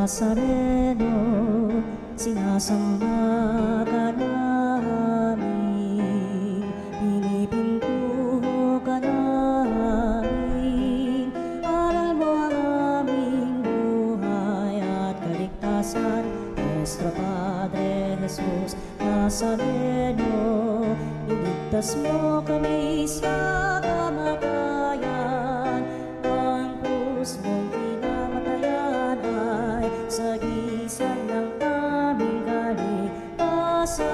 Nazareno, sinasamba ka namin, pinipintuho ka namin, aral mo ang aming buhay at kaligtasan. Nuestro Padre Jesus Nazareno, iligtas mo kami sa kamatayan, ang krus mong pinamatayan ay sagisag ng aming kaligtasan.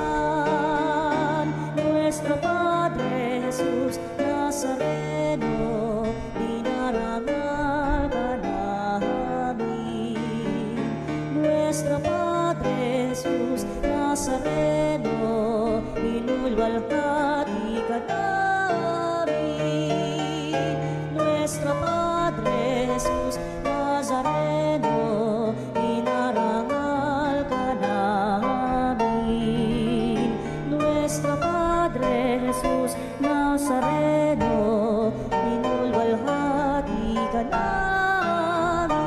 Nuestro Padre Jesus Nazareno, dinarangal ka namin. Nuestro Padre Jesus Nazareno, inulwalhati ka namin. Nuestro Padre Jesus Nazareno, inarangal ka namin. Nuestro Padre Jesus Nazareno, inulwalhati ka namin.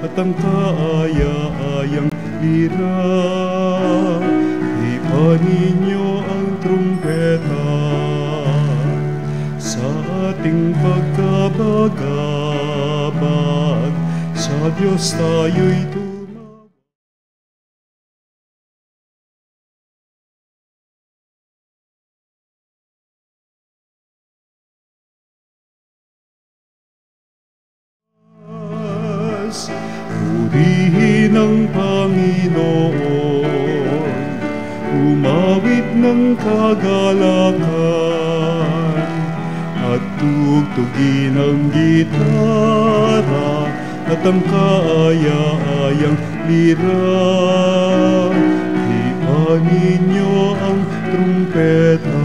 At ang kaaya-ayang lira, ipaninyo ang trumpeta sa ating pagkabagabag, sa Diyos tayo'y tumawag. Purihin ang Panginoon, umawit ng kagalakan, at tugtugin ang gitara at ang kaaya-ayang lira. Ipanin niyo ang trumpeta.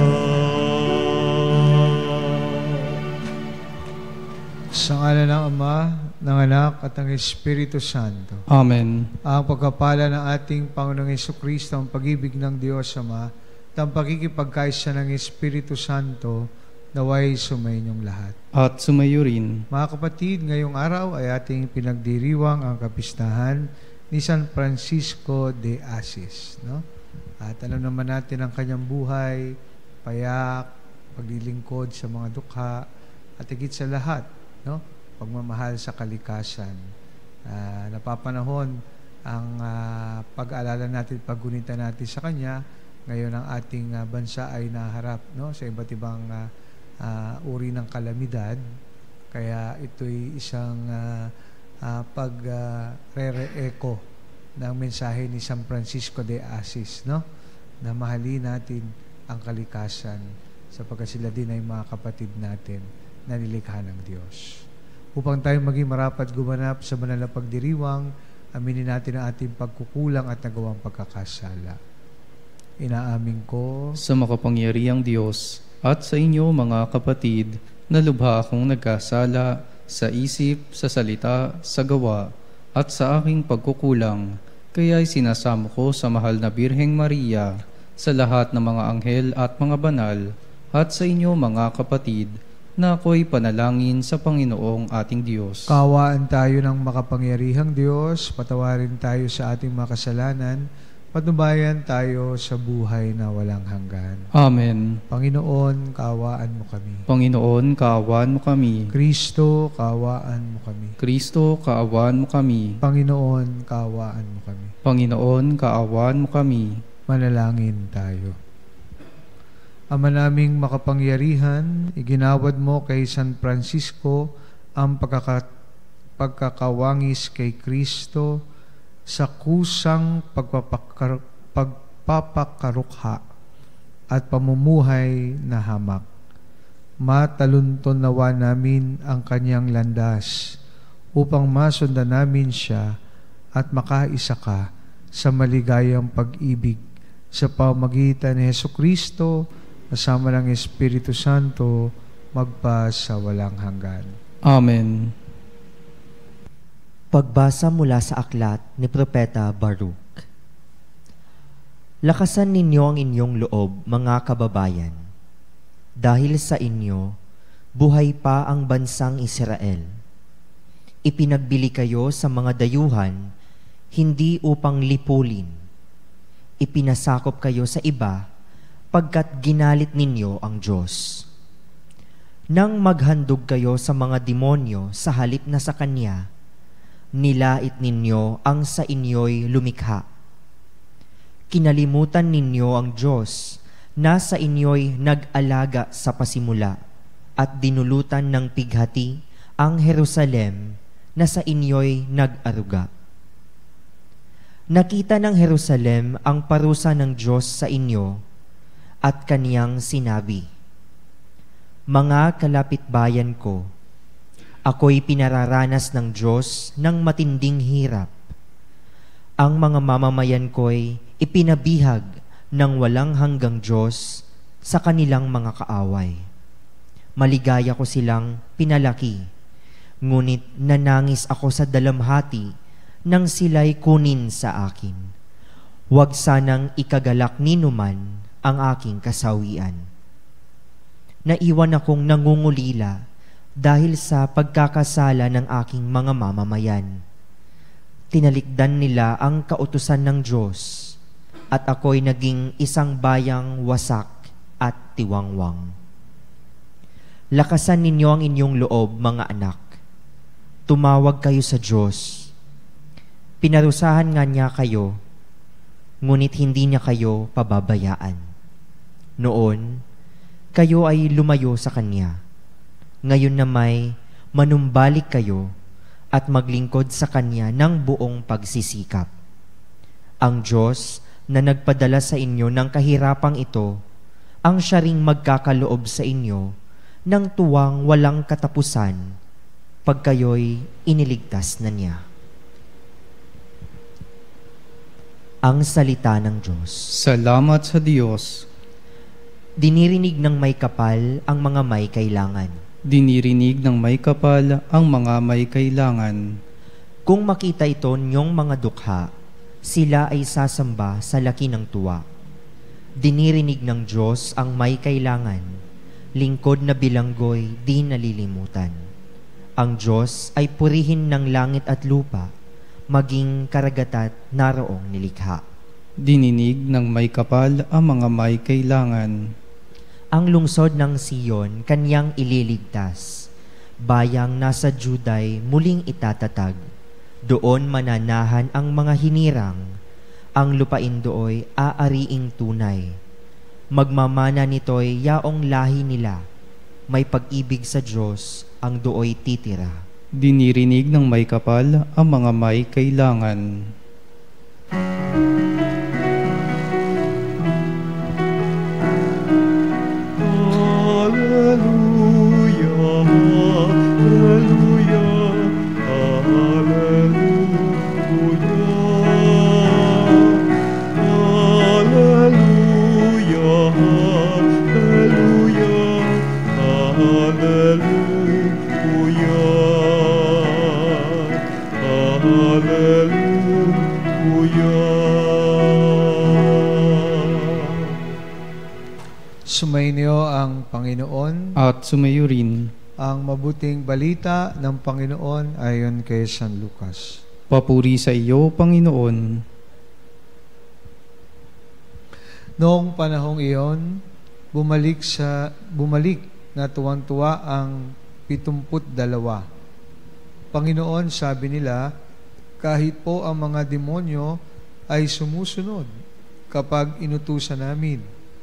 Sa ngalan ng Ama, ng Anak at ng Espiritu Santo. Amen. Ang pagkapala ng ating Panginoong Jesucristo, ang pag-ibig ng Diyos Ama, at ang pakikipagkaisa ng Espiritu Santo, naway sumainyong lahat. At sumayo rin. Mga kapatid, ngayong araw ay ating pinagdiriwang ang kapistahan ni San Francisco de Assis. No? At alam naman natin ang kanyang buhay, payak, paglilingkod sa mga dukha, at higit sa lahat, no? Pagmamahal sa kalikasan. Napapanahon ang pag-aalala natin, paggunitan natin sa Kanya. Ngayon ang ating bansa ay naharap, no, sa iba't ibang uri ng kalamidad. Kaya ito'y isang pag-re-echo ng mensahe ni San Francisco de Assis, no? Na mahalin natin ang kalikasan sapagkat sila din ay mga kapatid natin na nilikha ng Diyos. Upang tayo maging marapat gumanap sa banal na pagdiriwang, aminin natin ang ating pagkukulang at nagawang pagkakasala. Inaamin ko sa makapangyarihang Diyos at sa inyo mga kapatid, na lubha akong nagkasala sa isip, sa salita, sa gawa, at sa aking pagkukulang. Kaya'y sinasamo ko sa mahal na Birheng Maria, sa lahat ng mga anghel at mga banal, at sa inyo mga kapatid, na ako'y panalangin sa Panginoong ating Diyos. Kaawaan tayo ng makapangyarihang Diyos, patawarin tayo sa ating mga kasalanan, patnubayan tayo sa buhay na walang hanggan. Amen. Panginoon, kaawaan mo kami. Panginoon, kaawaan mo kami. Kristo, kaawaan mo kami. Kristo, kaawaan mo kami. Panginoon, kaawaan mo kami. Panginoon, kaawaan mo kami. Manalangin tayo. Ama naming makapangyarihan, iginawad mo kay San Francisco ang pagkakawangis kay Kristo sa kusang pagpapakarukha at pamumuhay na hamak. Matalunton nawa namin ang kanyang landas upang masundan namin siya at makaisa ka sa maligayang pag-ibig sa pamagitan ni Jesucristo kasama ng Espiritu Santo, magpa sa walang hanggan. Amen. Pagbasa mula sa aklat ni Propeta Baruch. Lakasan ninyo ang inyong loob, mga kababayan. Dahil sa inyo, buhay pa ang bansang Israel. Ipinagbili kayo sa mga dayuhan, hindi upang lipulin. Ipinasakop kayo sa iba, pagkat ginalit ninyo ang Diyos. Nang maghandog kayo sa mga demonyo sa halip na sa Kanya, nilait ninyo ang sa inyo'y lumikha. Kinalimutan ninyo ang Diyos na sa inyo'y nag-alaga sa pasimula at dinulutan ng pighati ang Jerusalem na sa inyo'y nag-aruga. Nakita ng Jerusalem ang parusa ng Diyos sa inyo at Kaniyang sinabi, "Mga kalapitbayan ko, ako'y pinararanas ng Diyos ng matinding hirap. Ang mga mamamayan ko'y ipinabihag ng walang hanggang Diyos sa kanilang mga kaaway. Maligaya ko silang pinalaki, ngunit nanangis ako sa dalamhati nang sila'y kunin sa akin. Huwag sanang ikagalak ninuman ang aking kasawian. Naiwan akong nangungulila dahil sa pagkakasala ng aking mga mamamayan. Tinalikdan nila ang kautusan ng Diyos at ako'y naging isang bayang wasak at tiwangwang. Lakasan ninyo ang inyong loob, mga anak. Tumawag kayo sa Diyos. Pinarusahan nga niya kayo, ngunit hindi niya kayo pababayaan. Noon, kayo ay lumayo sa Kanya. Ngayon na may manumbalik kayo at maglingkod sa Kanya ng buong pagsisikap. Ang Diyos na nagpadala sa inyo ng kahirapang ito, ang siya ring magkakaloob sa inyo ng tuwang walang katapusan pag kayo'y iniligtas na niya." Ang salita ng Diyos. Salamat sa Diyos. Dinirinig ng may kapal ang mga may kailangan. Dinirinig ng may kapal ang mga may kailangan. Kung makita ito niyong mga dukha, sila ay sasamba sa laki ng tuwa. Dinirinig ng Diyos ang may kailangan, lingkod na bilanggoy di nalilimutan. Ang Diyos ay purihin ng langit at lupa, maging karagatat naroong nilikha. Dininig ng may kapal ang mga may kailangan. Ang lungsod ng Siyon Kanyang ililigtas. Bayang nasa Juday muling itatatag. Doon mananahan ang mga hinirang. Ang lupain dooy aariing tunay. Magmamana nito'y yaong lahi nila. May pag-ibig sa Diyos ang dooy titira. Dinirinig ng may kapal ang mga may kailangan. Hallelujah, hallelujah, hallelujah, hallelujah, hallelujah, Sumainyo ang Panginoon. At sumayo rin. Ang mabuting balita ng Panginoon ayon kay San Lucas. Papuri sa iyo, Panginoon. Noong panahong iyon, bumalik na tuwang-tuwa ang 72. Panginoon, sabi nila, kahit po ang mga demonyo ay sumusunod kapag inutusan namin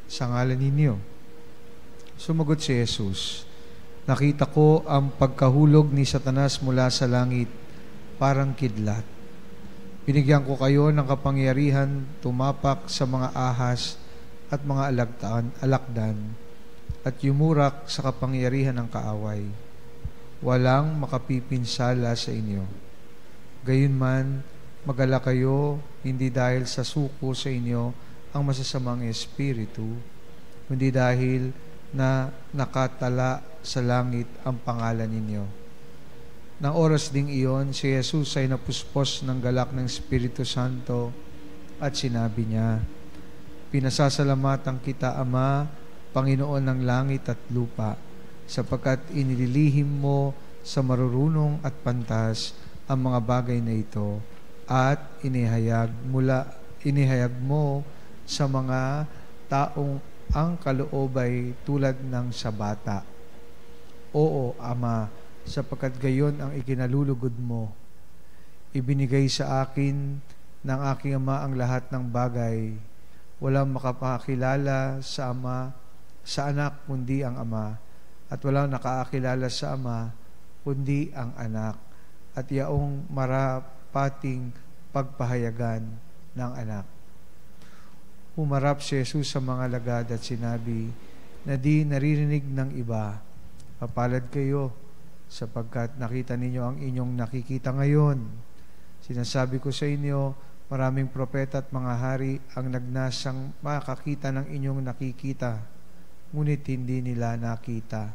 sa ngalan ninyo. Sumagot si Jesus, nakita ko ang pagkahulog ni Satanas mula sa langit, parang kidlat. Binigyan ko kayo ng kapangyarihan tumapak sa mga ahas at mga alakdan at yumurak sa kapangyarihan ng kaaway. Walang makapipinsala sa inyo. Gayunman, mag-alala kayo, hindi dahil sa suko sa inyo ang masasamang espiritu, kundi dahil na nakatala sa langit ang pangalan ninyo. Nang oras ding iyon, si Jesus ay napuspos ng galak ng Espiritu Santo at sinabi niya, "Pinasasalamatan kita, Ama, Panginoon ng langit at lupa, sapagkat inililihim mo sa marurunong at pantas ang mga bagay na ito at inihayag mo sa mga taong ang kaloob ay tulad ng sa bata. Oo, Ama, sapagkat gayon ang ikinalulugod mo. Ibinigay sa akin ng aking Ama ang lahat ng bagay. Walang makapakilala sa Ama, sa anak, kundi ang Ama. At walang nakakilala sa Ama, kundi ang anak. At yaong marapating pagpahayagan ng anak. Humarap si Jesus sa mga lagad at sinabi na di naririnig ng iba, "Mapalad kayo sapagkat nakita ninyo ang inyong nakikita ngayon. Sinasabi ko sa inyo, maraming propeta at mga hari ang nagnasang makakita ng inyong nakikita, ngunit hindi nila nakita.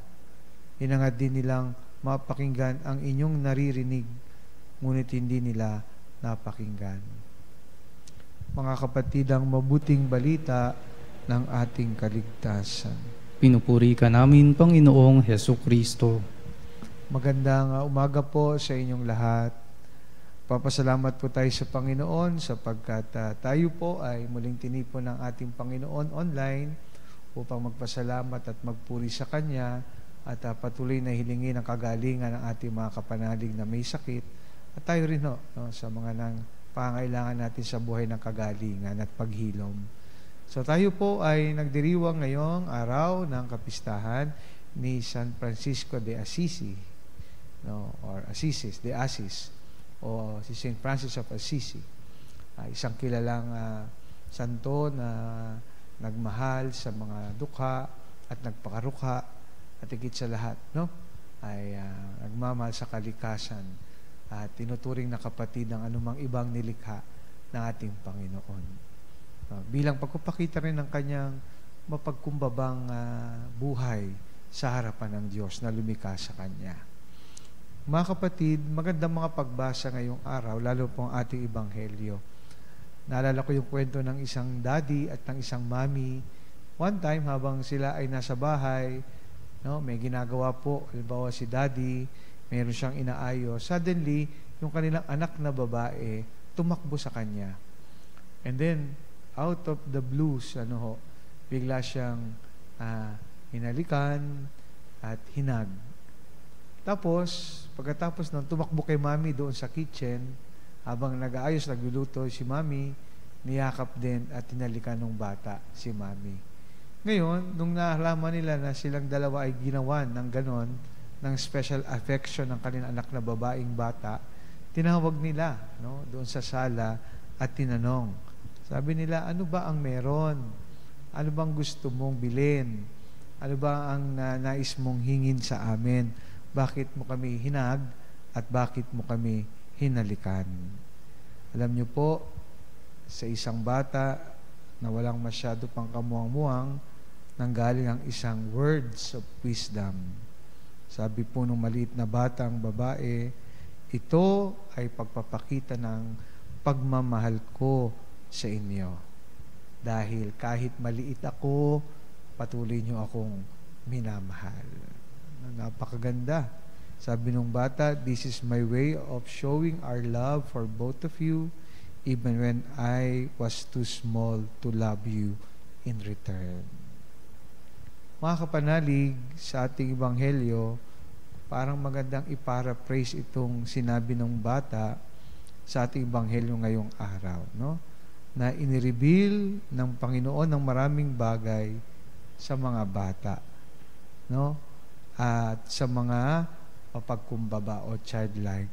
Hinangad din nilang mapakinggan ang inyong naririnig, ngunit hindi nila napakinggan." Mga kapatid, ang mabuting balita ng ating kaligtasan. Pinupuri ka namin, Panginoong Hesus Kristo. Magandang umaga po sa inyong lahat. Papasalamat po tayo sa Panginoon sapagkat tayo po ay muling tinipon ng ating Panginoon online upang magpasalamat at magpuri sa Kanya at patuloy na hilingin ang kagalingan ng ating mga kapanalig na may sakit at tayo rin sa mga pangailangan natin sa buhay ng kagalingan at paghilom. So tayo po ay nagdiriwang ngayong araw ng kapistahan ni San Francisco de Assisi, or Assisi de Assis, o si St. Francis of Assisi. Isang kilalang santo na nagmahal sa mga dukha at nagpakarukha at higit sa lahat, ay nagmamahal sa kalikasan at tinuturing na kapatid ng anumang ibang nilikha ng ating Panginoon. Bilang pagpapakita rin ng kanyang mapagkumbabang buhay sa harapan ng Diyos na lumikha sa Kanya. Mga kapatid, magandang mga pagbasa ngayong araw, lalo po ang ating Ebanghelyo. Naalala ko yung kwento ng isang daddy at ng isang mommy. One time, habang sila ay nasa bahay, may ginagawa po, halimbawa si daddy, meron siyang inaayos. Suddenly, yung kanilang anak na babae, tumakbo sa kanya. And then, out of the blues, bigla siyang hinalikan at hinag. Tapos, pagkatapos nung tumakbo kay mami doon sa kitchen, habang nag-aayos, nagluluto si mami, niyakap din at hinalikan ng bata si mami. Ngayon, nung nalaman nila na silang dalawa ay ginawan ng ganon, ng special affection ng kanilang anak na babaeng bata, tinawag nila doon sa sala at tinanong. Sabi nila, ano ba ang meron? Ano bang gusto mong bilhin? Ano ba ang nais mong hingin sa amin? Bakit mo kami hinag at bakit mo kami hinalikan? Alam niyo po, sa isang bata na walang masyado pang kamuang-muang, nanggaling ang isang words of wisdom. Sabi po nung maliit na batang babae, ito ay pagpapakita ng pagmamahal ko sa inyo. Dahil kahit maliit ako, patuloy niyo akong minamahal. Napakaganda. Sabi nung bata, this is my way of showing our love for both of you, even when I was too small to love you in return. Mga kapanalig, sa ating Ebanghelyo, parang magandang i-paraphrase itong sinabi ng bata sa ating Ebanghelyo ngayong araw, na inireveal ng Panginoon ng maraming bagay sa mga bata, at sa mga mapagkumbaba o childlike,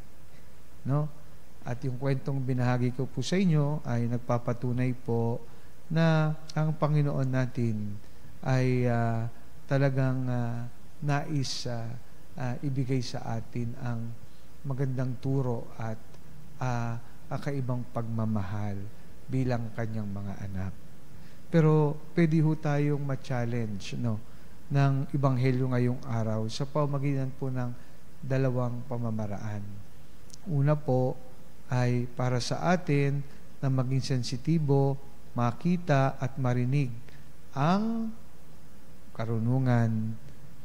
At yung kwentong binahagi ko po sa inyo ay nagpapatunay po na ang Panginoon natin ay talagang nais ibigay sa atin ang magandang turo at kakaibang pagmamahal bilang kanyang mga anak. Pero pwede ho tayong ma-challenge ng Ebanghelyo ngayong araw sa pamamagitan po ng dalawang pamamaraan. Una po ay para sa atin na maging sensitibo, makita at marinig ang karunungan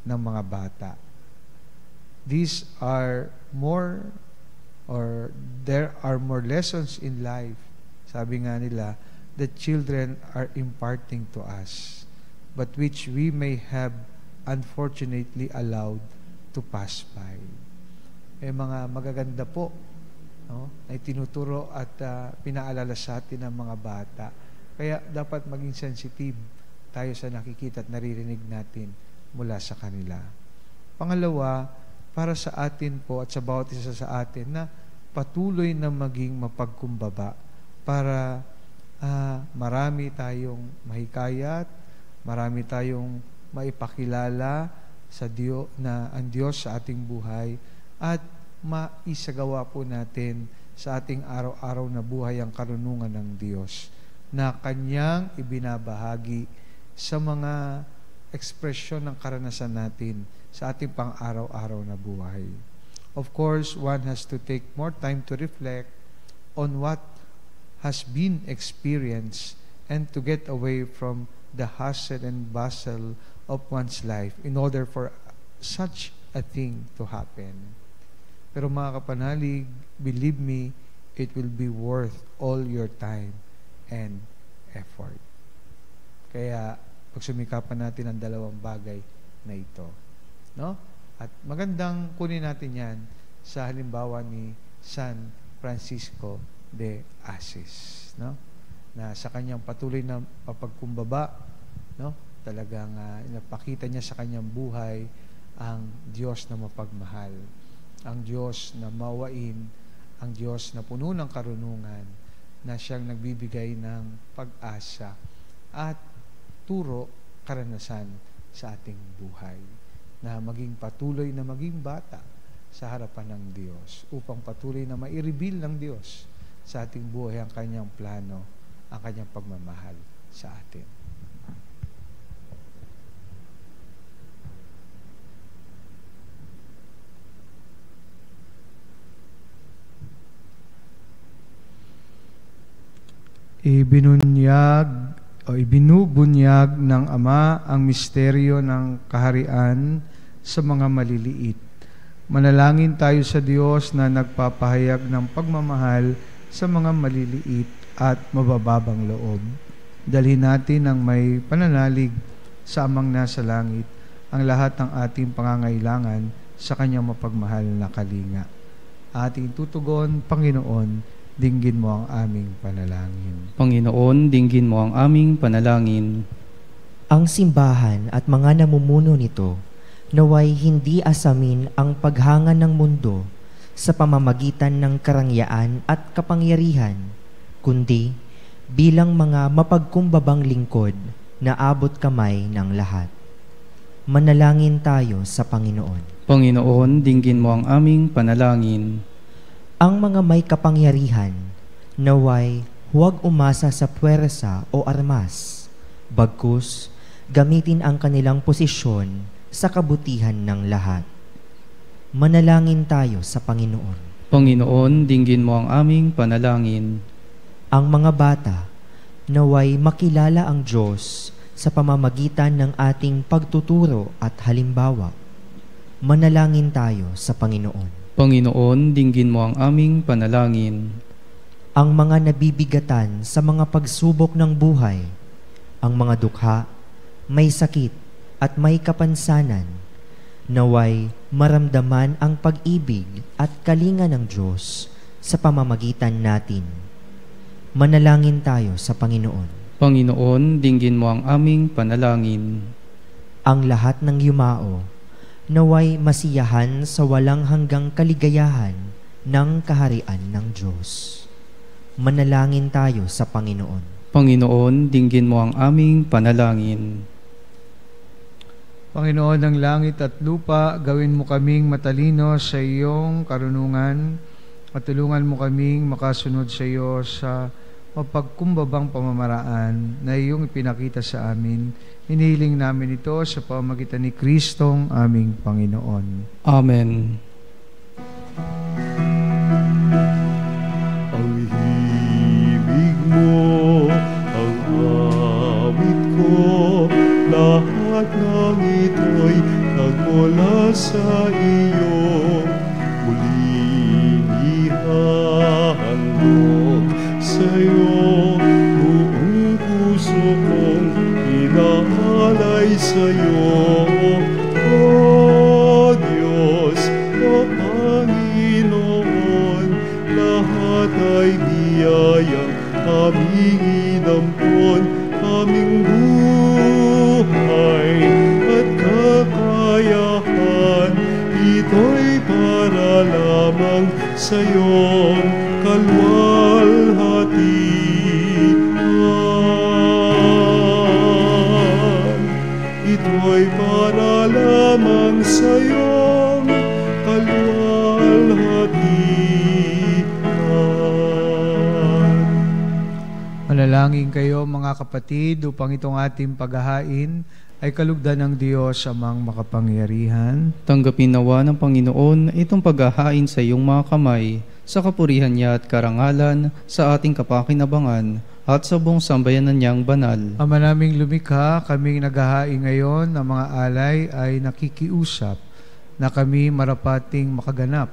ng mga bata. These are more, or there are more lessons in life. Sabi nga nila, the children are imparting to us, but which we may have unfortunately allowed to pass by. Mga magaganda po, no, ay tinuturo at pinaalala sa atin ng mga bata. Kaya dapat maging sensitive tayo sa nakikita at naririnig natin mula sa kanila. Pangalawa, para sa atin po at sa bawat isa sa atin na patuloy na maging mapagkumbaba para marami tayong mahikayat, marami tayong maipakilala sa Diyos, na ang Diyos sa ating buhay, at maisagawa po natin sa ating araw-araw na buhay ang karunungan ng Diyos na Kanyang ibinabahagi sa mga ekspresyon ng karanasan natin sa ating pang-araw-araw na buhay. Of course, one has to take more time to reflect on what has been experienced and to get away from the hustle and bustle of one's life in order for such a thing to happen. Pero mga kapanalig, believe me, it will be worth all your time and effort. Kaya pagsumikapan natin ang dalawang bagay na ito, no? At magandang kunin natin yan sa halimbawa ni San Francisco de Assis, no? Na sa kanyang patuloy na papagkumbaba, no? Talagang napakita niya sa kanyang buhay ang Diyos na mapagmahal, ang Diyos na mawain, ang Diyos na puno ng karunungan, na siyang nagbibigay ng pag-asa at turo, karanasan sa ating buhay, na maging patuloy na maging bata sa harapan ng Diyos upang patuloy na mai-reveal ng Diyos sa ating buhay ang kanyang plano, ang kanyang pagmamahal sa atin. Ibinubunyag ng Ama ang misteryo ng kaharian sa mga maliliit. Manalangin tayo sa Diyos na nagpapahayag ng pagmamahal sa mga maliliit at mabababang loob. Dalhin natin ng may pananalig sa Amang nasa langit ang lahat ng ating pangangailangan sa Kanyang mapagmahal na kalinga. Ating tutugon, Panginoon, dinggin mo ang aming panalangin. Panginoon, dinggin mo ang aming panalangin. Ang simbahan at mga namumuno nito naway hindi asamin ang paghanga ng mundo sa pamamagitan ng karangyaan at kapangyarihan, kundi bilang mga mapagkumbabang lingkod na abot kamay ng lahat. Manalangin tayo sa Panginoon. Panginoon, dinggin mo ang aming panalangin. Ang mga may kapangyarihan, naway huwag umasa sa puwersa o armas, bagkus gamitin ang kanilang posisyon sa kabutihan ng lahat. Manalangin tayo sa Panginoon. Panginoon, dinggin mo ang aming panalangin. Ang mga bata, naway makilala ang Diyos sa pamamagitan ng ating pagtuturo at halimbawa. Manalangin tayo sa Panginoon. Panginoon, dinggin mo ang aming panalangin. Ang mga nabibigatan sa mga pagsubok ng buhay, ang mga dukha, may sakit at may kapansanan, naway maramdaman ang pag-ibig at kalinga ng Diyos sa pamamagitan natin. Manalangin tayo sa Panginoon. Panginoon, dinggin mo ang aming panalangin. Ang lahat ng yumao, naway masiyahan sa walang hanggang kaligayahan ng kaharian ng Diyos. Manalangin tayo sa Panginoon. Panginoon, dinggin mo ang aming panalangin. Panginoon ng langit at lupa, gawin mo kaming matalino sa iyong karunungan at tulungan mo kaming makasunod sa iyo sa mapagkumbabang pamamaraan na iyong ipinakita sa amin. Hinihiling namin ito sa pamamagitan ni Kristong aming Panginoon. Amen. Ang himig mo, ang awit ko, lahat ng ito'y sa iyo muling ihahandog sa'yo. Buong puso kong inaalay sa'yo, O Diyos, O Panginoon. Lahat ay biyayang aming inampon, aming buhay at kakayahan. Ito'y para lamang sa iyong kalwalhatian. Ito'y para lamang sa iyong kalwalhatian. Manalangin kayo mga kapatid upang itong ating paghahain ay kalugdan ng Diyos amang makapangyarihan. Tanggapin nawa ng Panginoon itong paghahain sa iyong mga kamay, sa kapurihan niya at karangalan, sa ating kapakinabangan, at sa buong sambayanan niyang banal. Ama naming lumikha, kaming naghahain ngayon ng mga alay ay nakikiusap na kami marapating makaganap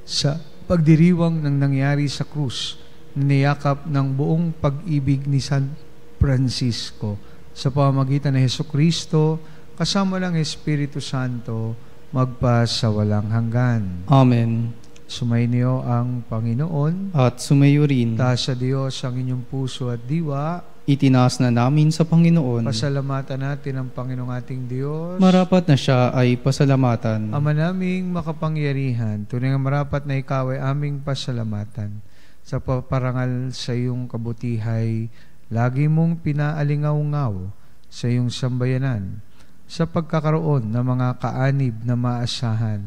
sa pagdiriwang ng nangyari sa krus, niyakap ng buong pag-ibig ni San Francisco. Sa pamamagitan ng Hesukristo, kasama ng Espiritu Santo, magpa sa walang hanggan. Amen. Sumainyo ang Panginoon. At sumayo rin. Taas sa Diyos ang inyong puso at diwa. Itinaas na namin sa Panginoon. Pasalamatan natin ang Panginoong ating Diyos. Marapat na siya ay pasalamatan. Ama naming makapangyarihan, tunay nga marapat na ikaw ay aming pasalamatan. Sa paparangal sa iyong kabutihay, lagi mong pinaalingaw-ngaw sa iyong sambayanan, sa pagkakaroon ng mga kaanib na maasahan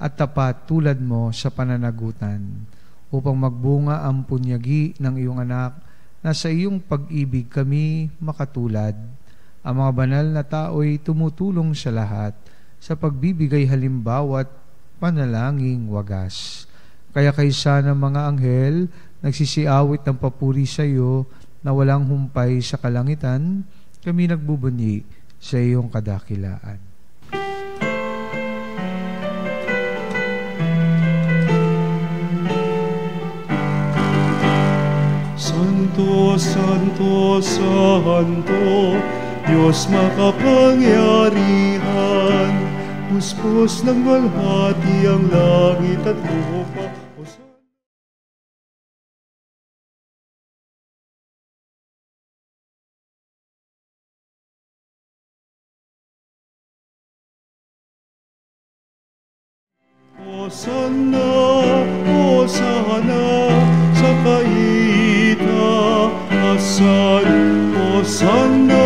at tapat tulad mo sa pananagutan, upang magbunga ang punyagi ng iyong anak na sa iyong pag-ibig kami makatulad. Ang mga banal na tao'y tumutulong sa lahat sa pagbibigay halimbawa at panalangin wagas. Kaya kaysa ng mga anghel, nagsisiawit ng papuri sa iyo na walang humpay sa kalangitan, kami nagbubunyi sa iyong kadakilaan. Santo, Santo, Santo, Diyos makapangyarihan, puspos ng walhati ang langit at lupa. Hosanna, Hosanna, sa kaitaasan. Hosanna,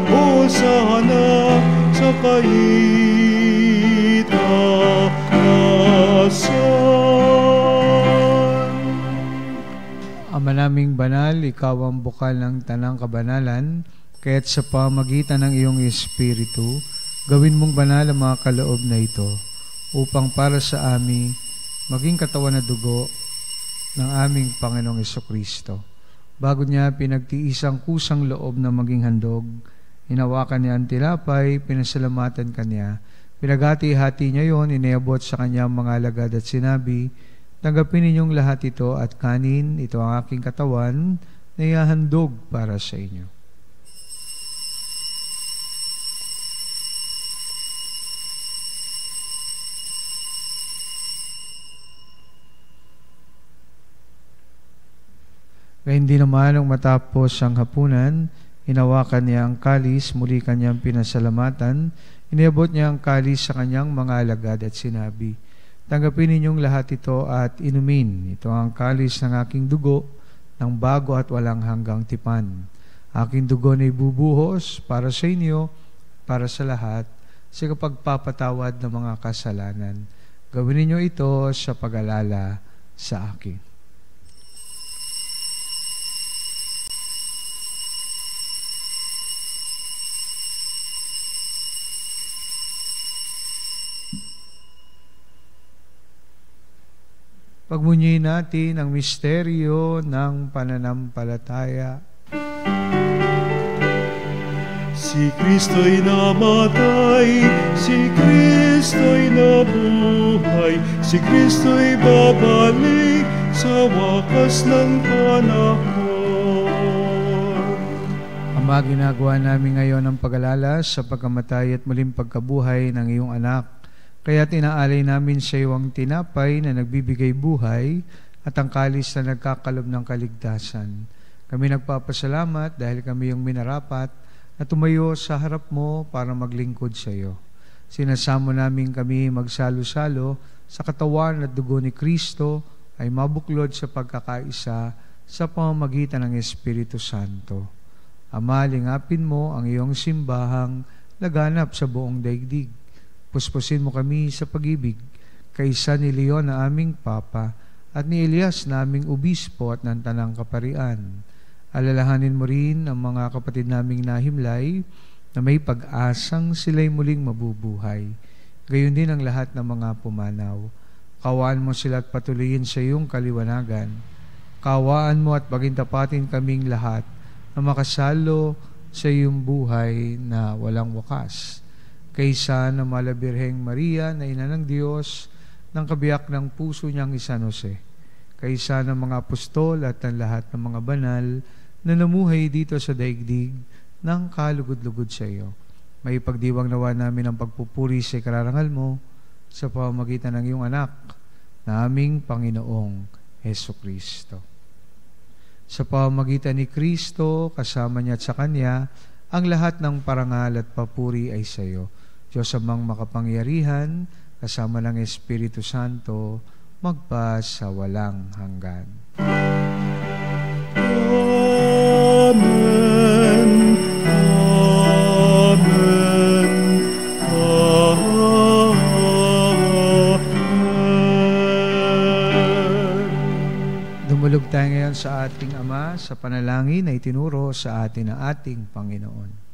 Hosanna, sa kaitaasan. Ama naming banal, ikaw ang bukal ng tanang kabanalan, kaya't sa pamagitan ng iyong Espiritu, gawin mong banal ang mga kaloob na ito, upang para sa amin maging katawan na dugo ng aming Panginoong Hesukristo. Bago niya pinagtiisang kusang loob na maging handog, hinawakan niya ang tinapay, pinasalamatan kanya, pinagati-hati niya yon, iniabot sa kanyang mga alagad at sinabi, tanggapin ninyong lahat ito at kanin, ito ang aking katawan na ihahandog para sa inyo. Kaya hindi naman nung matapos ang hapunan, hinawakan niya ang kalis, muli kanyang pinasalamatan, iniabot niya ang kalis sa kanyang mga alagad at sinabi, tanggapin ninyong lahat ito at inumin. Ito ang kalis ng aking dugo, ng bago at walang hanggang tipan. Aking dugo na ibubuhos para sa inyo, para sa lahat, sa kapagpapatawad ng mga kasalanan. Gawin ninyo ito sa pag-alala sa akin. Pagmunyi natin ang misteryo ng pananampalataya. Si Si Kristo'y namatay, si Kristo'y nabuhay, si Kristo'y babalik sa wakas ng panahon. Ama, ginagawa namin ngayon ang pag-alala sa pagkamatay at muling pagkabuhay ng iyong anak. Kaya tinaalay namin sa iyo ang tinapay na nagbibigay buhay at ang kalis na nagkakalob ng kaligtasan. Kami nagpapasalamat dahil kami yung minarapat na tumayo sa harap mo para maglingkod sa iyo. Sinasamo namin kami magsalo-salo sa katawan at dugo ni Kristo ay mabuklod sa pagkakaisa sa pamamagitan ng Espiritu Santo. Ama, lingapin mo ang iyong simbahang laganap sa buong daigdig. Puspusin mo kami sa pag-ibig, kaysa ni Leon na aming Papa at ni Elias na aming Obispo at ng Tanang Kaparian. Alalahanin mo rin ang mga kapatid naming nahimlay na may pag-asang sila'y muling mabubuhay. Gayon din ang lahat ng mga pumanaw. Kawaan mo sila at patuloyin sa iyong kaliwanagan. Kawaan mo at pagintapatin kaming lahat na makasalo sa iyong buhay na walang wakas. Kaysa na Malabirheng Maria na ina ng Diyos, ng kabiyak ng puso niyang San Jose. Kaysa ng mga apostol at ng lahat ng mga banal na namuhay dito sa daigdig ng kalugod-lugod sa iyo. May pagdiwang nawa namin ang pagpupuri sa ikararangal mo sa pamamagitan ng iyong anak na aming Panginoong Hesukristo. Sa pamamagitan ni Kristo, kasama niya at sa Kanya, ang lahat ng parangal at papuri ay sa iyo. Diyos amang makapangyarihan, kasama ng Espiritu Santo, magpa sa walang hanggan. Amen. Amen. Amen. Dumulog tayo ngayon sa ating Ama sa panalangin na itinuro sa atin ng ating Panginoon.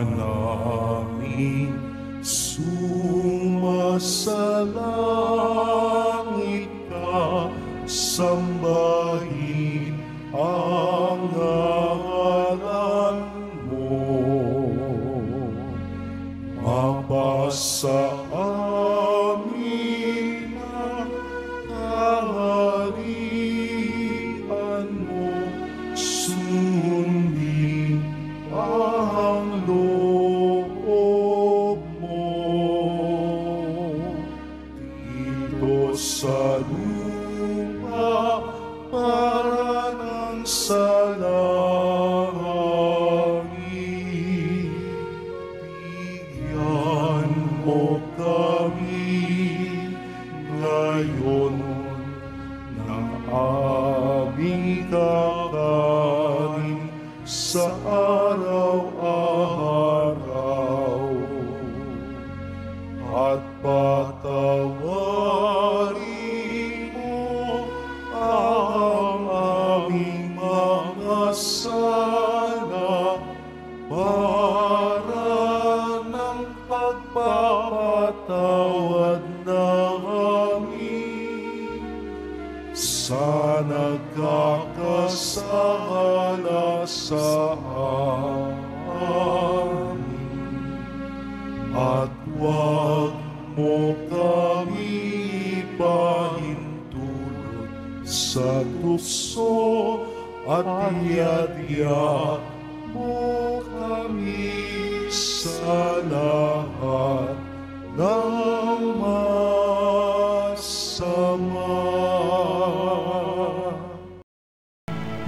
Namin sumasalangit ka, sambahin ang ngalan mo. Mapasa amin ang kaharian mo, sundin ang loob mo dito sa lupa para ng sa langit. Bigyan mo kami ngayon ng aming kakanin sa araw-araw, at patawarin mo ang aming mga sala para ng pagpapatawad namin sa nagkakasala sa amin, at huwag mo kami pahintulot sa tukso, at iadya mo kami sa lahat ng masama.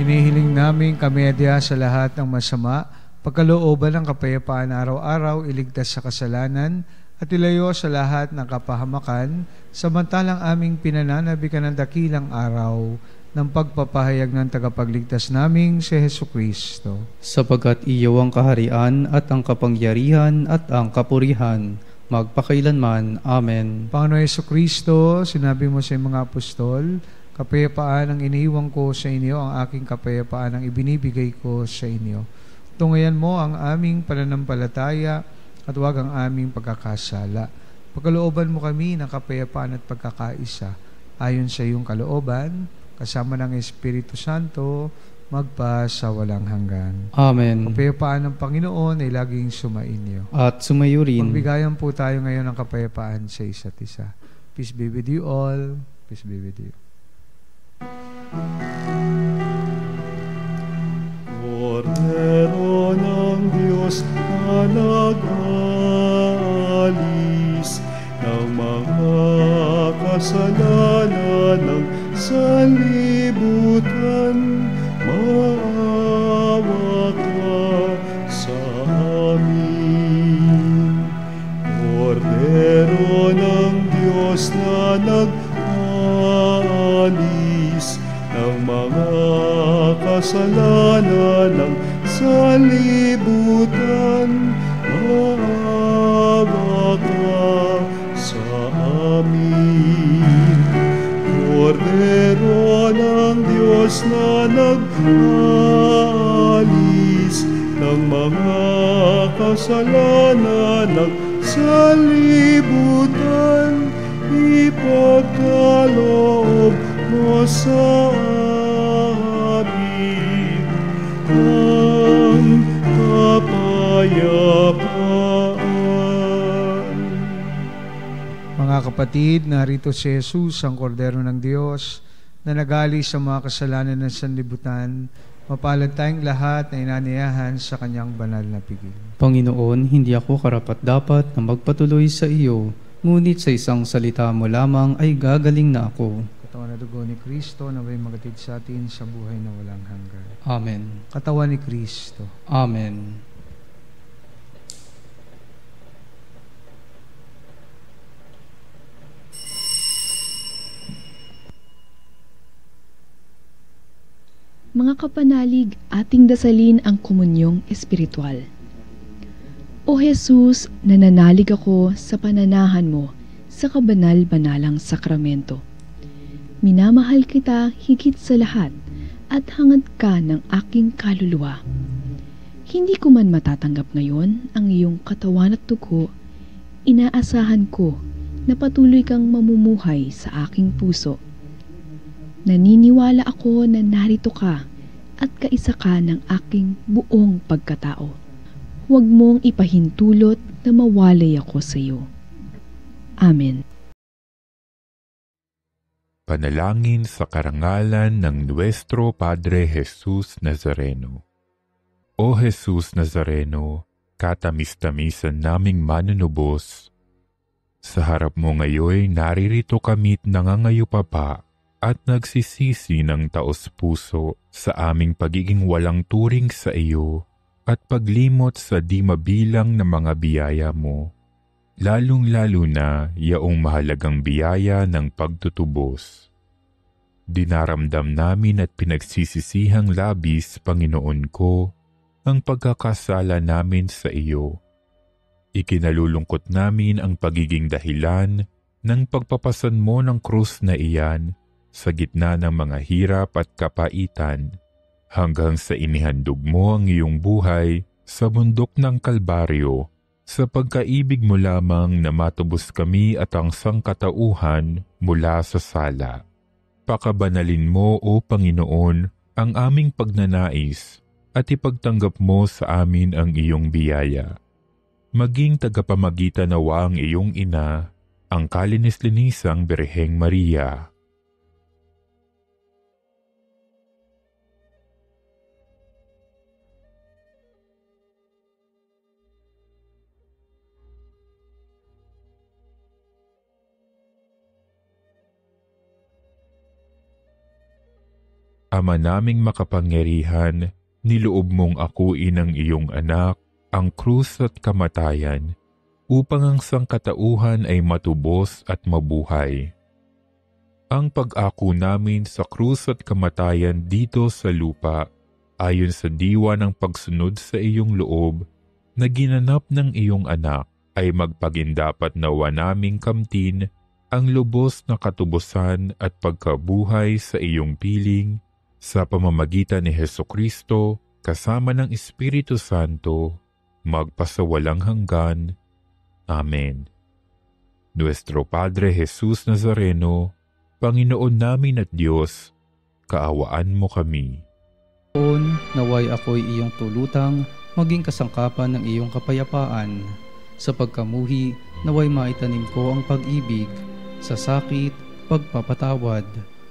Hinihiling namin kami adya sa lahat ng masama, pagkalooban ng kapayapaan araw-araw, iligtas sa kasalanan, at ilayo sa lahat ng kapahamakan, samantalang aming pinananabikan ng dakilang araw ng pagpapahayag ng tagapagligtas naming si Hesukristo. Sapagkat iyo ang kaharian at ang kapangyarihan at ang kapurihan, magpakailanman. Amen. Panginoon Hesukristo, sinabi mo sa mga apostol, kapayapaan ang iniiwan ko sa inyo, ang aking kapayapaan ang ibinibigay ko sa inyo. Tungayan mo ang aming pananampalataya at huwag ang aming pagkakasala. Pagkalooban mo kami ng kapayapaan at pagkakaisa, ayon sa iyong kalooban, kasama ng Espiritu Santo, magpa sa walang hanggan. Amen. Kapayapaan ng Panginoon ay laging sumainyo. At sumayo rin. Pagbigayan po tayo ngayon ng kapayapaan sa isa't isa. Peace be with you all. Peace be with you. Kordero ng Diyos na nag-alis ng mga kasalanan ng sanlibutan, maawa ka sa amin. Kordero ng Diyos na nag-alis ng mga kasalanan ng sanlibutan, maawa ka sa amin. Kordero ng Diyos na nag-alis ng mga kasalanan ng sanlibutan, ipagkaloob mo sa amin ang kapayapaan. Mga kapatid, narito si Jesus, ang Kordero ng Diyos, na nag-alis sa mga kasalanan ng sanlibutan. Mapalad tayong lahat na inaniyahan sa kanyang banal na piging. Panginoon, hindi ako karapat-dapat na magpatuloy sa iyo, ngunit sa isang salita mo lamang ay gagaling na ako. Katawan na dugo ni Kristo na may magatid sa atin sa buhay na walang hanggan. Amen. Katawan ni Kristo. Amen. Mga kapanalig, ating dasalin ang komunyong espiritual. O Jesus, nananalig ako sa pananahan mo sa kabanal-banalang sakramento. Minamahal kita higit sa lahat at hangad ka ng aking kaluluwa. Hindi ko man matatanggap ngayon ang iyong katawan at dugo, inaasahan ko na patuloy kang mamumuhay sa aking puso. Naniniwala ako na narito ka at kaisa ka ng aking buong pagkatao. Huwag mong ipahintulot na mawalay ako sa iyo. Amen. Panalangin sa karangalan ng Nuestro Padre Jesus Nazareno. O Jesus Nazareno, katamis-tamisan naming manunubos, sa harap mo ngayon naririto kami't nangangayupapa at nagsisisi ng taos-puso sa aming pagiging walang turing sa iyo at paglimot sa di mabilang na mga biyaya mo, lalong-lalo na yaong mahalagang biyaya ng pagtutubos. Dinaramdam namin at pinagsisisihang labis, Panginoon ko, ang pagkakasala namin sa iyo. Ikinalulungkot namin ang pagiging dahilan ng pagpapasan mo ng krus na iyan sa gitna ng mga hirap at kapaitan, hanggang sa inihandog mo ang iyong buhay sa bundok ng Kalbaryo, sa pagkaibig mo lamang na matubos kami at ang sangkatauhan mula sa sala. Pakabanalin mo, O Panginoon, ang aming pagnanais at ipagtanggap mo sa amin ang iyong biyaya. Maging tagapamagitan nawa ang iyong ina, ang kalinis-linisang Birheng Maria. Ama naming makapangyarihan, niloob mong akuin ang iyong anak, ang krus at kamatayan, upang ang sangkatauhan ay matubos at mabuhay. Ang pag-ako namin sa krus at kamatayan dito sa lupa, ayon sa diwa ng pagsunod sa iyong loob, na ginanap ng iyong anak, ay magpagindapat nawa naming kamtin ang lubos na katubusan at pagkabuhay sa iyong piling, sa pamamagitan ni Hesukristo, kasama ng Espiritu Santo, magpasawalang hanggan. Amen. Nuestro Padre Jesus Nazareno, Panginoon namin at Diyos, kaawaan mo kami. Poon, naway ako'y iyong tulutang, maging kasangkapan ng iyong kapayapaan. Sa pagkamuhi, naway maitanim ko ang pag-ibig, sa sakit, pagpapatawad,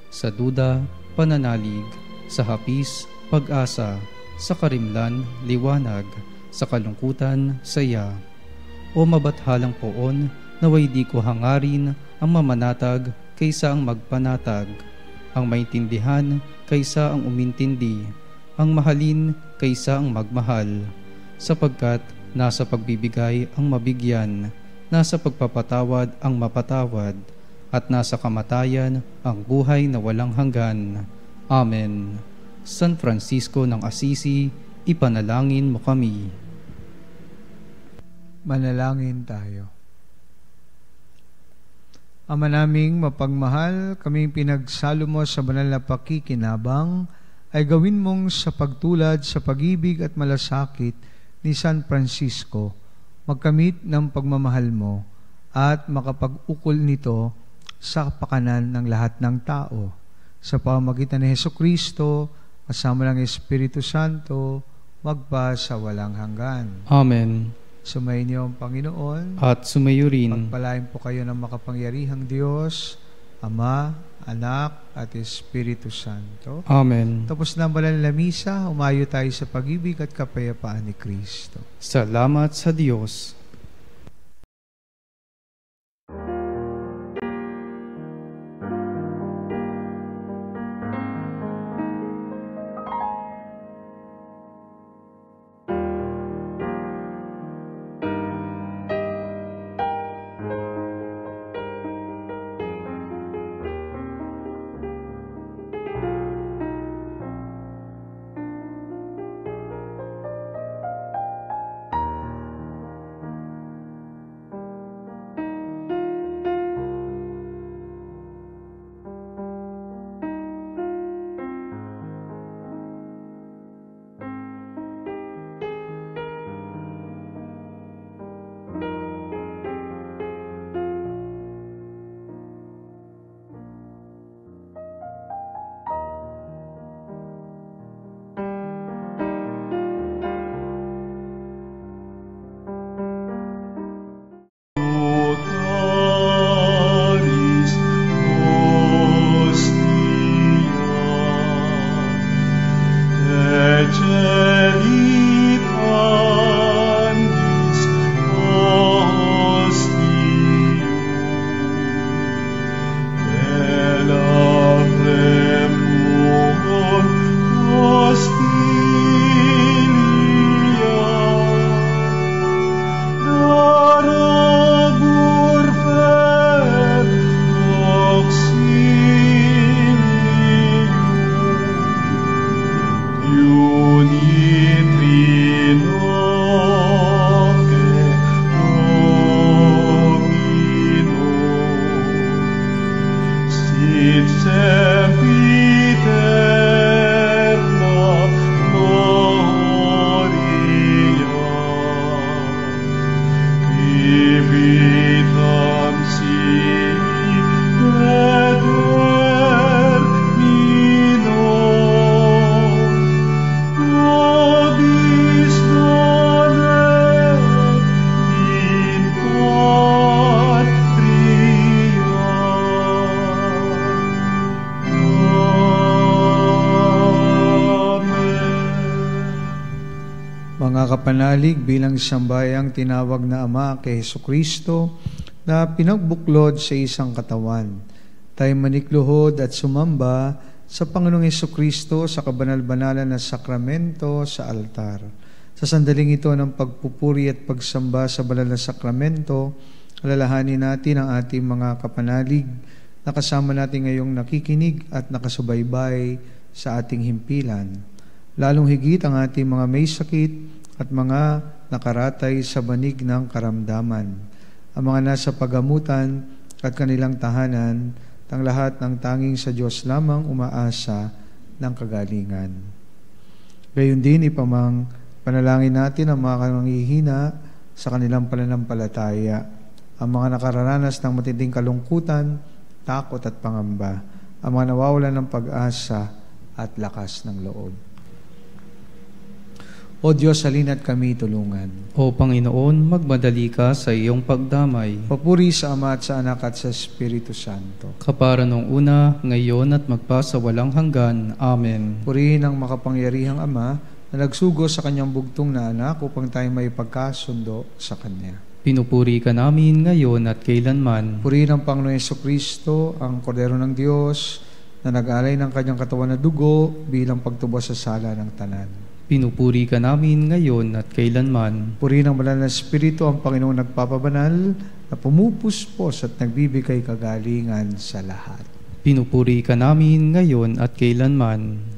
sa duda, pananalig, sa hapis, pag-asa, sa karimlan, liwanag, sa kalungkutan, saya. O mabathalang poon, naway di ko hangarin ang mamanatag kaysa ang magpanatag, ang maintindihan kaysa ang umintindi, ang mahalin kaysa ang magmahal, sapagkat nasa pagbibigay ang mabigyan, nasa pagpapatawad ang mapatawad, at nasa kamatayan ang buhay na walang hanggan. Amen. San Francisco ng Assisi, ipanalangin mo kami. Manalangin tayo. Ama naming mapagmahal, kaming pinagsalo mo sa banal na pakikinabang, ay gawin mong sa pagtulad sa pag-ibig at malasakit ni San Francisco, magkamit ng pagmamahal mo at makapag-ukol nito sa kapakanan ng lahat ng tao. Sa pamamagitan ni Hesukristo, kasama ng Espiritu Santo, magpa sa walang hanggan. Amen. Sumayin niyo ang Panginoon. At sumayo rin. Pagpalain po kayo ng makapangyarihang Diyos, Ama, Anak, at Espiritu Santo. Amen. Tapos na ang banal na misa, umayo tayo sa pag-ibig at kapayapaan ni Kristo. Salamat sa Diyos. Kapanalig bilang sambayang tinawag na Ama kay Hesukristo na pinagbuklod sa isang katawan. Tayo manikluhod at sumamba sa Panginoong Hesukristo sa kabanal-banalan na sakramento sa altar. Sa sandaling ito ng pagpupuri at pagsamba sa banal na sakramento, alalahanin natin ang ating mga kapanalig na kasama natin ngayong nakikinig at nakasubaybay sa ating himpilan. Lalong higit ang ating mga may sakit at mga nakaratay sa banig ng karamdaman, ang mga nasa pagamutan at kanilang tahanan, ang lahat ng tanging sa Diyos lamang umaasa ng kagalingan. Gayon din panalangin natin ang mga nanghihina sa kanilang pananampalataya, ang mga nakararanas ng matinding kalungkutan, takot at pangamba, ang mga nawawalan ng pag-asa at lakas ng loob. O Diyos, halina't kami tulungan. O Panginoon, magmadali ka sa iyong pagdamay. Papuri sa Ama at sa Anak at sa Espiritu Santo. Kapara nung una, ngayon at magpasawalang hanggan. Amen. Purihin ang makapangyarihang Ama na nagsugo sa kanyang bugtong na anak upang tayo may pagkasundo sa Kanya. Pinupuri ka namin ngayon at kailanman. Purihin ang Panginoon Jesucristo, ang Kordero ng Diyos, na nag-alay ng kanyang katawan na dugo bilang pagtubos sa sala ng tanan. Pinupuri ka namin ngayon at kailanman. Purihin ang Banal na Espiritu, ang Panginoong nagpapabanal, na pumupuspos at nagbibigay kagalingan sa lahat. Pinupuri ka namin ngayon at kailanman.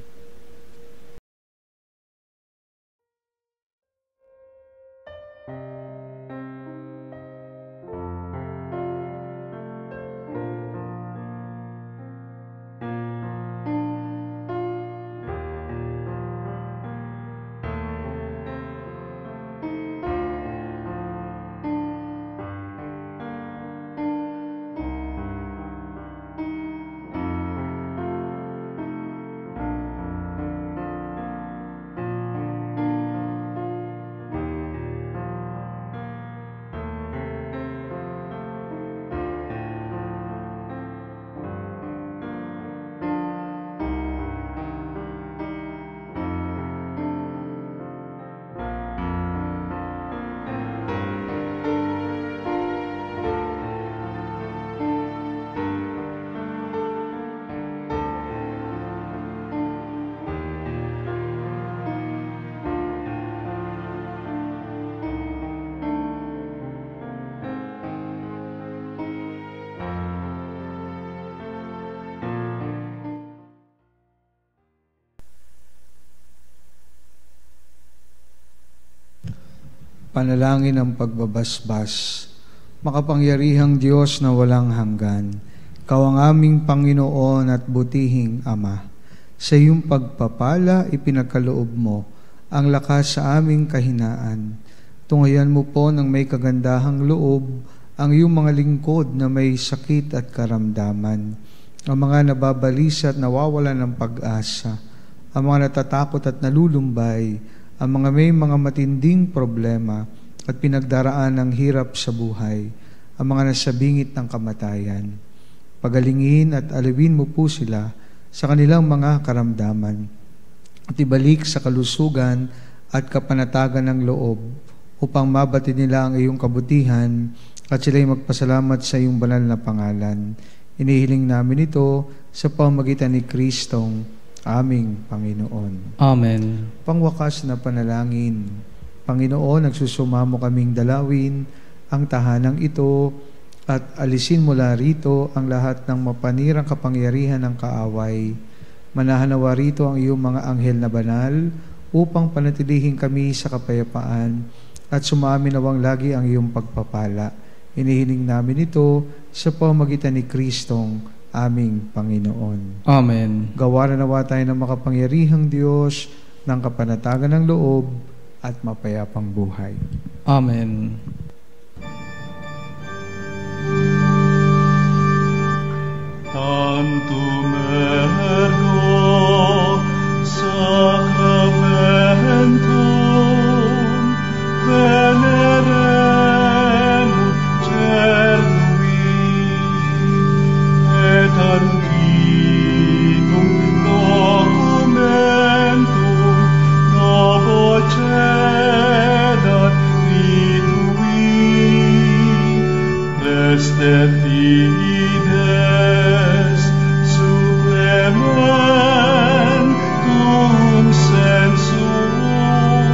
Panalangin ng pagbabasbas. Makapangyarihang Diyos na walang hanggan, Ikaw ang aming Panginoon at butihing Ama. Sa iyong pagpapala, ipinagkaloob mo ang lakas sa aming kahinaan. Tungayan mo po ng may kagandahang loob ang iyong mga lingkod na may sakit at karamdaman, ang mga nababalisa at nawawalan ng pag-asa, ang mga natatakot at nalulumbay, ang mga may mga matinding problema at pinagdaraan ng hirap sa buhay, ang mga nasabingit ng kamatayan. Pagalingin at alawin mo po sila sa kanilang mga karamdaman at ibalik sa kalusugan at kapanatagan ng loob upang mabati nila ang iyong kabutihan at sila'y magpasalamat sa iyong banal na pangalan. Inihiling namin ito sa pamamagitan ni Kristong aming Panginoon. Amen. Pangwakas na panalangin. Panginoon, nagsusumamo kaming dalawin ang tahanang ito at alisin mula rito ang lahat ng mapanirang kapangyarihan ng kaaway. Manahanawa rito ang iyong mga anghel na banal upang panatilihin kami sa kapayapaan at sumaamin nawang lagi ang iyong pagpapala. Inihiling namin ito sa pamamagitan ni Kristong aming Panginoon. Amen. Gawaran nawa tayo ng makapangyarihang Diyos ng kapanatagan ng loob at mapayapang buhay. Amen. Tantum ergo sacramentum veneremur cernui et antiquum documentum novo cedat vitui restet fides supplementum sensum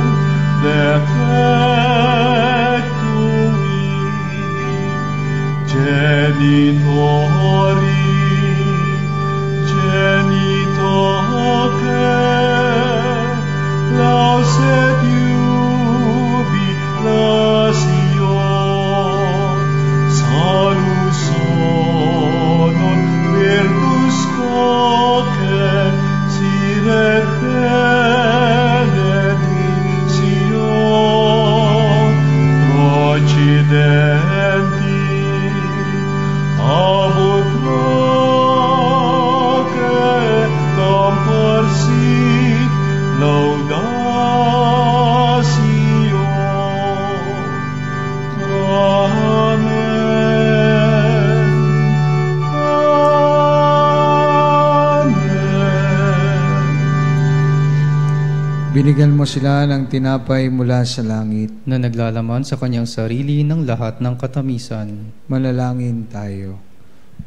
Binigyan mo sila ng tinapay mula sa langit. na naglalaman sa kanyang sarili ng lahat ng katamisan. Manalangin tayo.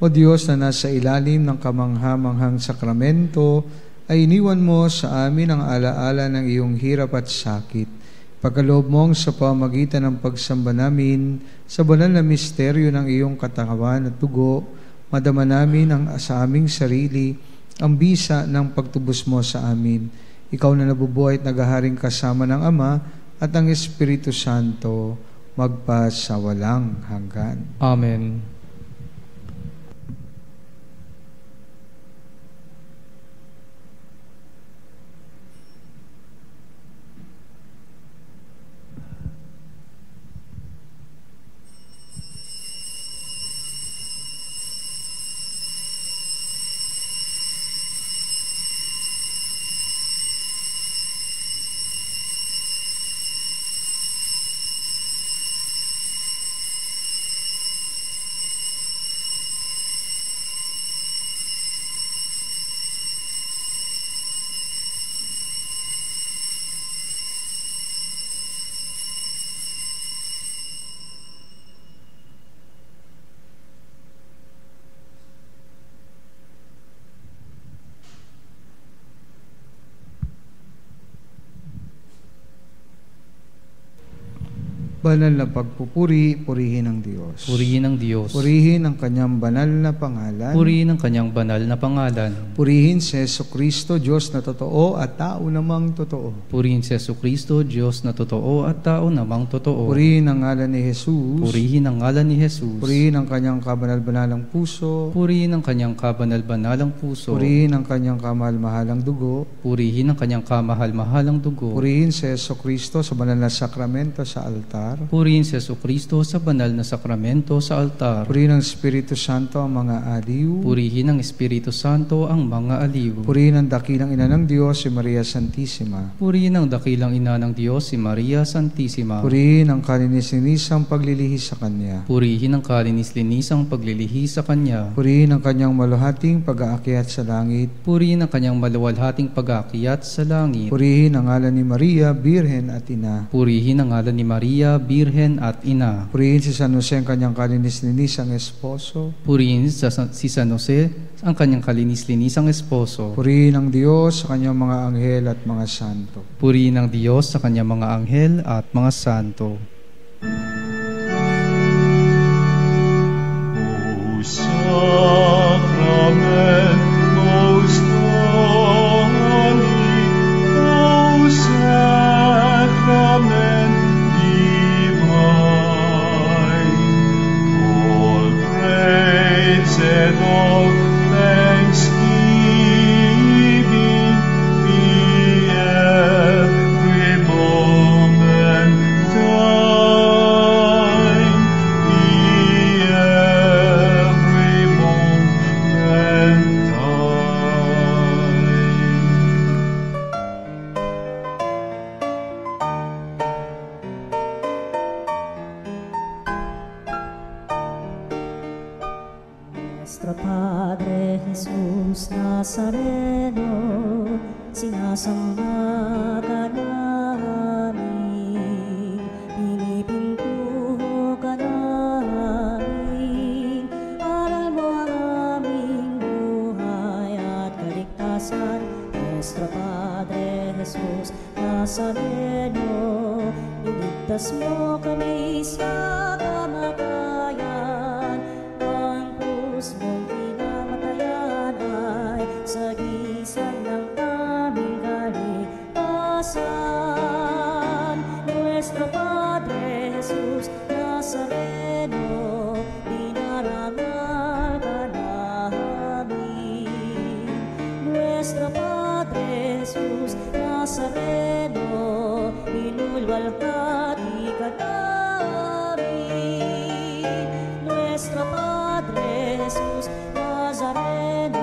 O Diyos na nasa ilalim ng kamangha-manghang sakramento, ay iniwan mo sa amin ang alaala ng iyong hirap at sakit. Pagkaloob mong sa pamagitan ng pagsamba namin sa banal na misteryo ng iyong katawan at dugo, madama namin sa aming sarili ang bisa ng pagtubos mo sa amin. Ikaw na nabubuhay at naghaharing kasama ng Ama at ang Espiritu Santo magpasawalang hanggan. Amen. Banal na pagpupuri, purihin ang Diyos. Purihin ang Diyos. Purihin ang kanyang banal na pangalan. Purihin ang kanyang banal na pangalan. Purihin si Jesucristo, Diyos na totoo at tao namang totoo. Purihin si Jesucristo, Diyos na totoo at tao namang totoo. Purihin ang ngalan ni Jesus. Purihin ang ngalan ni Jesus. Purihin ang kanyang kabanal-banalang puso. Purihin ang kanyang kabanal-banalang puso. Purihin ang kanyang kamahal-mahalang dugo. Purihin ang kanyang kamahal-mahalang dugo. Purihin si Jesucristo sa banal na sakramento sa altar. Purihin si Jesucristo sa banal na sakramento sa altar. Purihin ang Espiritu Santo ang mga aliw. Purihin ang Espiritu Santo ang mga aliw. Purihin ang dakilang ina ng Diyos, si Maria Santissima. Purihin ang dakilang ina ng Diyos, si Maria Santissima. Purihin ang kalinis-linisang paglilihis sa Kanya. Purihin ang kalinis-linisang paglilihis sa Kanya. Purihin ang Kanyang maluhating pag-aakyat sa langit. Purihin ang kanyang maluwalhating pag-aakyat sa langit. Purihin ang ngalan ni Maria, Birhen at Ina. Purihin ang ngalan ni Maria, Birhen at Ina. Purihin si San Jose ang Kanyang kalinis-linisang esposo. Purihin si San Jose ang kanyang kalinis-linisang esposo. Purihin ang Diyos sa Kanyang mga anghel at mga santo. Purihin ang Diyos sa kanyang mga anghel at mga santo. O Sacrament most holy, O Sacrament divine, all praise and all thanksgiving be every moment thine, be every moment thine. Nuestro Padre Jesus Nazareno, sinasamba ka namin, pinipintuho ka namin, aral mo ang aming buhay at kaligtasan. Nuestro Padre Jesus Nazareno, iligtas mo kami sa kamatayan, ang krus mong pinamatayan ay sagisag ng aming kaligtasan. Nuestro Padre Jesus Nazareno, dinarangal ka namin. Nuestro Padre Jesus Nazareno, inulwalhati ka namin. Nuestro Padre Jesus Nazareno,